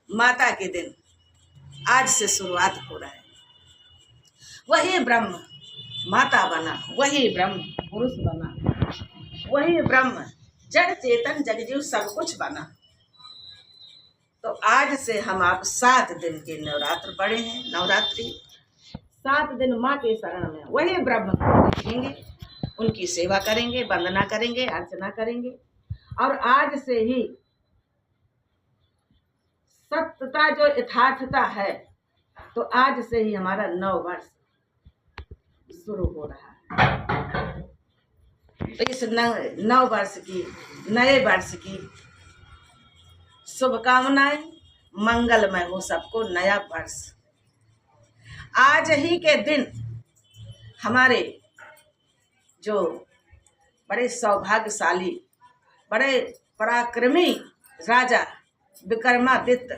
माता के दिन आज से शुरुआत हो रहा है। वही ब्रह्म माता बना, वही ब्रह्म पुरुष बना, वही ब्रह्म जड़ चेतन जगजीव सब कुछ बना। तो आज से हम आप 7 दिन के नवरात्र पढ़े हैं। नवरात्रि 7 दिन माँ के शरण में वही ब्रह्म को देखेंगे, उनकी सेवा करेंगे, वंदना करेंगे, अर्चना करेंगे। और आज से ही सत्यता जो यथार्थता है, तो आज से ही हमारा 9 वर्ष शुरू हो रहा है। तो इस 9 वर्ष की, नए वर्ष की शुभकामनाएं, मंगलमय हो सबको नया वर्ष। आज ही के दिन हमारे जो बड़े सौभाग्यशाली, बड़े पराक्रमी राजा विक्रमादित्य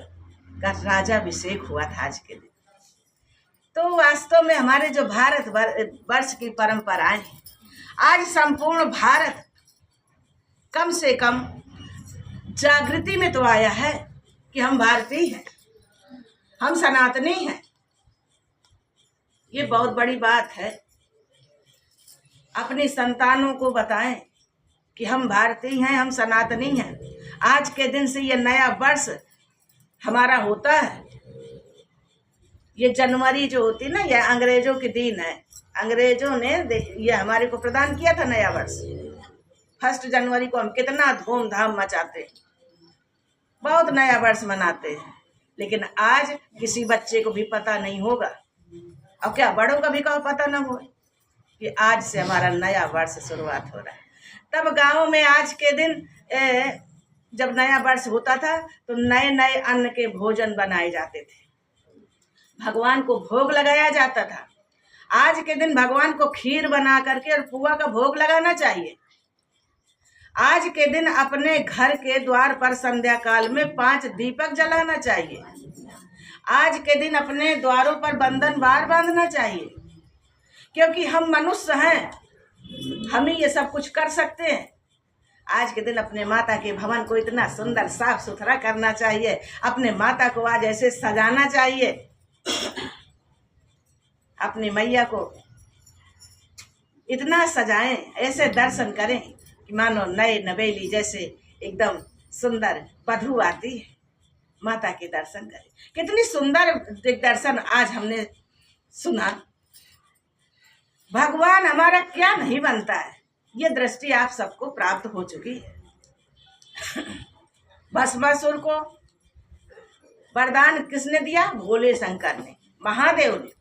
का राजाभिषेक हुआ था आज के दिन। तो वास्तव में हमारे जो भारत वर्ष की परंपराएं हैं, आज संपूर्ण भारत कम से कम जागृति में तो आया है कि हम भारतीय हैं, हम सनातनी हैं। ये बहुत बड़ी बात है। अपनी संतानों को बताएं कि हम भारतीय हैं, हम सनातनी हैं। आज के दिन से ये नया वर्ष हमारा होता है। ये जनवरी जो होती ना, ये अंग्रेजों के दिन है। अंग्रेजों ने ये हमारे को प्रदान किया था नया वर्ष। 1 जनवरी को हम कितना धूमधाम मचाते हैं, बहुत नया वर्ष मनाते हैं। लेकिन आज किसी बच्चे को भी पता नहीं होगा, और क्या बड़ों का भी कहो पता ना हो कि आज से हमारा नया वर्ष शुरुआत हो रहा है। तब गाँव में आज के दिन जब नया वर्ष होता था तो नए नए अन्न के भोजन बनाए जाते थे, भगवान को भोग लगाया जाता था। आज के दिन भगवान को खीर बना करके और पुआ का भोग लगाना चाहिए। आज के दिन अपने घर के द्वार पर संध्या काल में 5 दीपक जलाना चाहिए। आज के दिन अपने द्वारों पर बंधन बार बांधना चाहिए, क्योंकि हम मनुष्य हैं, हम ही ये सब कुछ कर सकते हैं। आज के दिन अपने माता के भवन को इतना सुंदर साफ सुथरा करना चाहिए, अपने माता को आज ऐसे सजाना चाहिए, अपनी मैया को इतना सजाएं, ऐसे दर्शन करें कि मानो नए नवेली जैसे एकदम सुंदर वधू आती है, माता के दर्शन करें। कितनी सुंदर दर्शन आज हमने सुना। भगवान हमारा क्या नहीं बनता है, ये दृष्टि आप सबको प्राप्त हो चुकी है। भस्मासुर को वरदान किसने दिया? भोले शंकर ने, महादेव ने,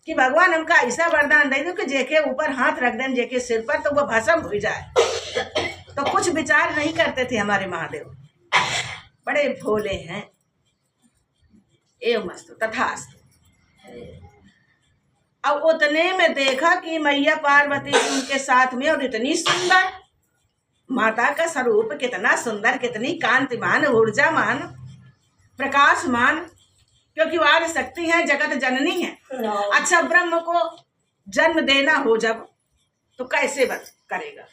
कि भगवान हमका ऐसा वरदान दे दो कि जेके ऊपर हाथ रख दें, जेके सिर पर, तो वो भस्म हो जाए। तो कुछ विचार नहीं करते थे हमारे महादेव, बड़े भोले हैं। एवं अस्तु तथास्तु। अब उतने में देखा कि मैया पार्वती उनके साथ में, और इतनी सुंदर माता का स्वरूप, कितना सुंदर, कितनी कांतिमान, ऊर्जामान, प्रकाशमान, क्योंकि वो आदि शक्ति है, जगत जननी है। अच्छा, ब्रह्म को जन्म देना हो जब, तो कैसे करेगा?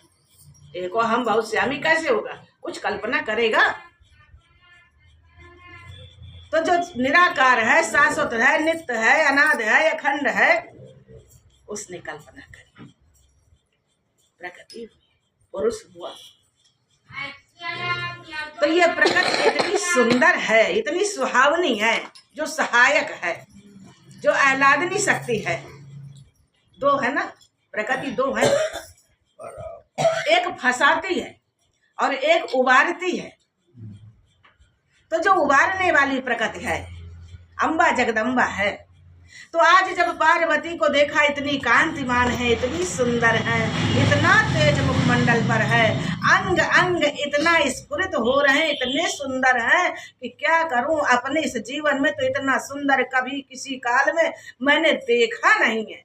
देखो हम बहुत श्यामी कैसे होगा, कुछ कल्पना करेगा? तो जो निराकार है, शाश्वत है, नित्य है, अनाद है, अखंड है, उसने कल्पना करी, प्रकृति हुई, पुरुष हुआ। तो ये प्रकृति इतनी सुंदर है, इतनी सुहावनी है, जो सहायक है, जो आह्लादनी शक्ति है। 2 है ना, प्रकृति 2 है, एक फंसाती है और एक उबारती है। तो जो उबारने वाली प्रकृति है, अम्बा जगदम्बा है। तो आज जब पार्वती को देखा, इतनी कांतिमान है, इतनी सुंदर है, इतना तेज मुखमंडल पर है, अंग अंग इतना स्फुरित हो रहे हैं, इतने सुंदर हैं कि क्या करूं, अपने इस जीवन में तो इतना सुंदर कभी किसी काल में मैंने देखा नहीं है।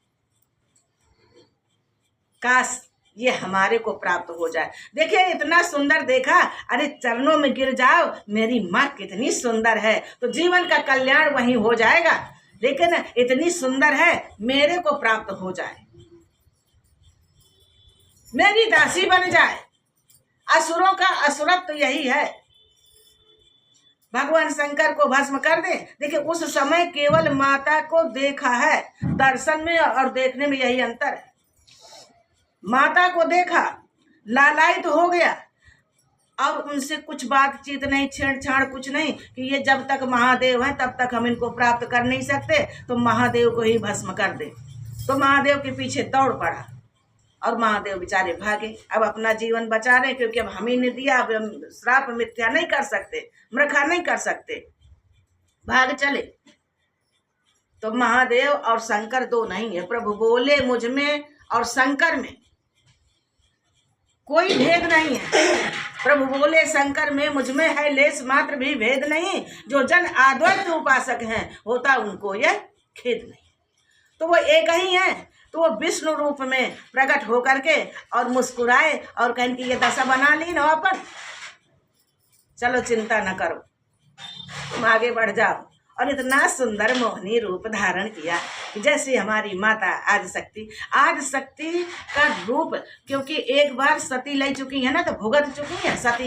काश ये हमारे को प्राप्त हो जाए। देखिए इतना सुंदर देखा, अरे चरणों में गिर जाओ, मेरी माँ कितनी सुंदर है, तो जीवन का कल्याण वहीं हो जाएगा। लेकिन इतनी सुंदर है, मेरे को प्राप्त हो जाए, मेरी दासी बन जाए। असुरों का असुरत्व यही है। भगवान शंकर को भस्म कर दे। देखिए उस समय केवल माता को देखा है, दर्शन में और देखने में यही अंतर है। माता को देखा, लालायित तो हो गया, और उनसे कुछ बातचीत नहीं, छेड़छाड़ कुछ नहीं, कि ये जब तक महादेव हैं तब तक हम इनको प्राप्त कर नहीं सकते, तो महादेव को ही भस्म कर दे। तो महादेव के पीछे दौड़ पड़ा और महादेव बेचारे भागे। अब अपना जीवन बचा रहे, क्योंकि अब हम ही ने दिया, अब हम श्राप मिथ्या नहीं कर सकते, मृखा नहीं कर सकते, भाग चले। तो महादेव और शंकर दो नहीं है। प्रभु बोले मुझ में और शंकर में कोई भेद नहीं है। प्रभु बोले शंकर में मुझ में है लेस मात्र भी भेद नहीं, जो जन अद्वैत उपासक हैं होता उनको यह खेद नहीं। तो वो एक ही है, तो वो विष्णु रूप में प्रकट होकर के और मुस्कुराए और कहें कि ये दशा बना ली ना अपन, चलो चिंता न करो, तुम आगे बढ़ जाओ। और इतना सुंदर मोहनी रूप धारण किया जैसे हमारी माता आदिशक्ति। आदिशक्ति का रूप, क्योंकि एक बार सती ले चुकी है ना, तो भुगत चुकी है सती।